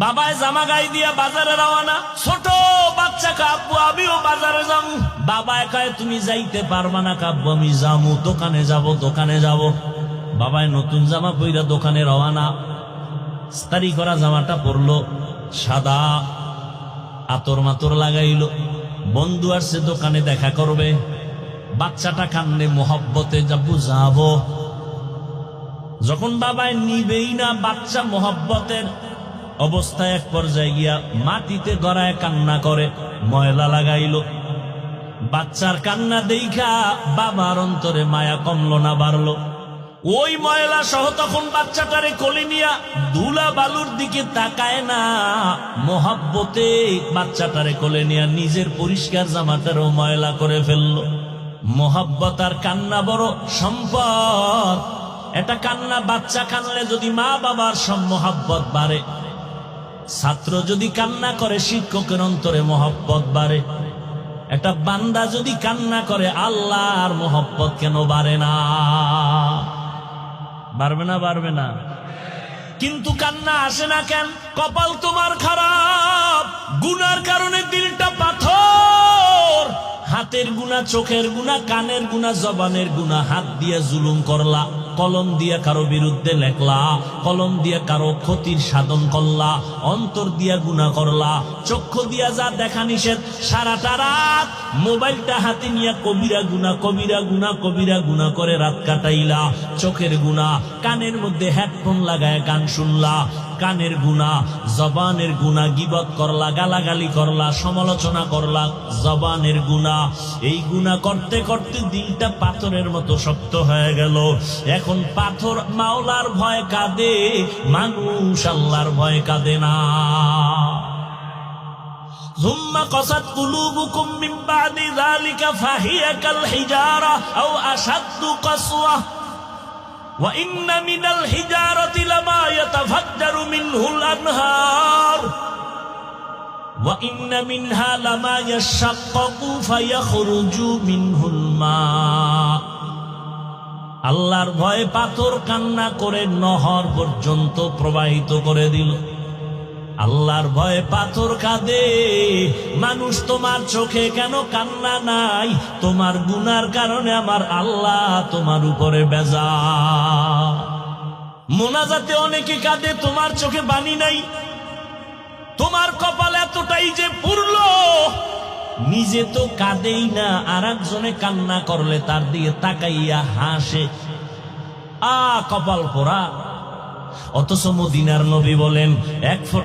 বাবায় জামা গায়ে দিয়া বাজারে রওনা। ছোট বাচ্চা কাব্বু আমিও বাজারে যাবো। বাবায় কয় তুমি যাইতে পারবা না কাব্বু, আমি যাবো, দোকানে যাব। বাবায় নতুন জামা পইরা দোকানে রওনা। ইস্তারি করা জামাটা পরলো, সাদা, আতর মাতর লাগাইলো। বন্ধু আসছে দোকানে দেখা করবে। বাচ্চাটা কান্দে মোহব্বতে, যাবো। যখন বাবায় নিবেই না, বাচ্চা মোহব্বতের অবস্থায় এক পর্যায়ে গিয়া মাটিতে গড়ায় কান্না করে, ময়লা লাগাইলো। বাচ্চার কান্না দেইখা বাবার অন্তরে মায়া কমলো না বাড়লো। ওই ময়লা সহ তখন বাচ্চাটারে কোলে নিয়া ধুলা বালুর দিকে তাকায় না, মোহাব্বতে বাচ্চাটারে কোলে নিয়া নিজের পরিষ্কার জামাটারও ময়লা করে ফেললো। মোহাব্বত আর কান্না বড় সম্পদ। এটা কান্না, বাচ্চা কানলে যদি মা বাবার সব মোহাব্বত বাড়ে। ছাত্র যদি কান্না করে শিক্ষকের অন্তরে মোহাব্বত বাড়ে। একটা বান্দা যদি কান্না করে আল্লাহর মোহাব্বত কেন বাড়ে না? বাড়বে না। কিন্তু কান্না আসে না কেন? কপাল তোমার খারাপ, গুনার কারণে দিলটা পাথর। হাতের গুনাহ, চোখের গুনাহ, কানের গুনাহ, জবানের গুনাহ। হাত দিয়ে জুলুম করলা, কলম দিয়ে কারো বিরুদ্ধে লেখলা, কলম দিয়ে কারো ক্ষতির সাধন করলা, অন্তর দিয়া গুনাহ করলা, চক্ষু দিয়া যা দেখা নিষেধ, সারাটা রাত মোবাইলটা হাতে নিয়ে কবিরা গুনাহ করে রাত কাটাইলা। চোখের গুনাহ, কানের মধ্যে হেডফোন লাগায় গান শুনলা, কানের গুনাহ, জবানের গুনাহ, গীবত করলা, গালাগালি করলা, সমালোচনা করলা, জবানের গুনাহ। এই গুনাহ করতে করতে দিলটা পাথরের মতো শক্ত হয়ে গেল। এখন পাথর মাওলার ভয় কাঁদে, মানুষ আল্লাহর ভয় কাঁদে না। ثم قست قلوبكم من بعد ذلك فهي كالحجارة أو أشد قسوة وإن من الحجارة لما يتفجر منه الأنهار وإن منها لما يشقق فيخرج منه الماء। আল্লাহর ভয়ে পাথর কান্না করে নহর পর্যন্ত প্রবাহিত করে দিল। আল্লাহর ভয়ে পাথর কাঁদে। মানুষ তোমার চোখে কেন কান্না নাই? তোমার গুনার কারণে আমার আল্লাহ তোমার উপরে বেজার। মোনাজাতে অনেকে কাঁদে, তোমার চোখে বানি নাই। তোমার কপাল এতটাই যে পুরলো, নিজে তো কাঁদেই না, আর একজনে কান্না করলে তার দিকে তাকাইয়া হাসে। কপাল পোড়া। অথচ মদিনার নবী বলেন, এক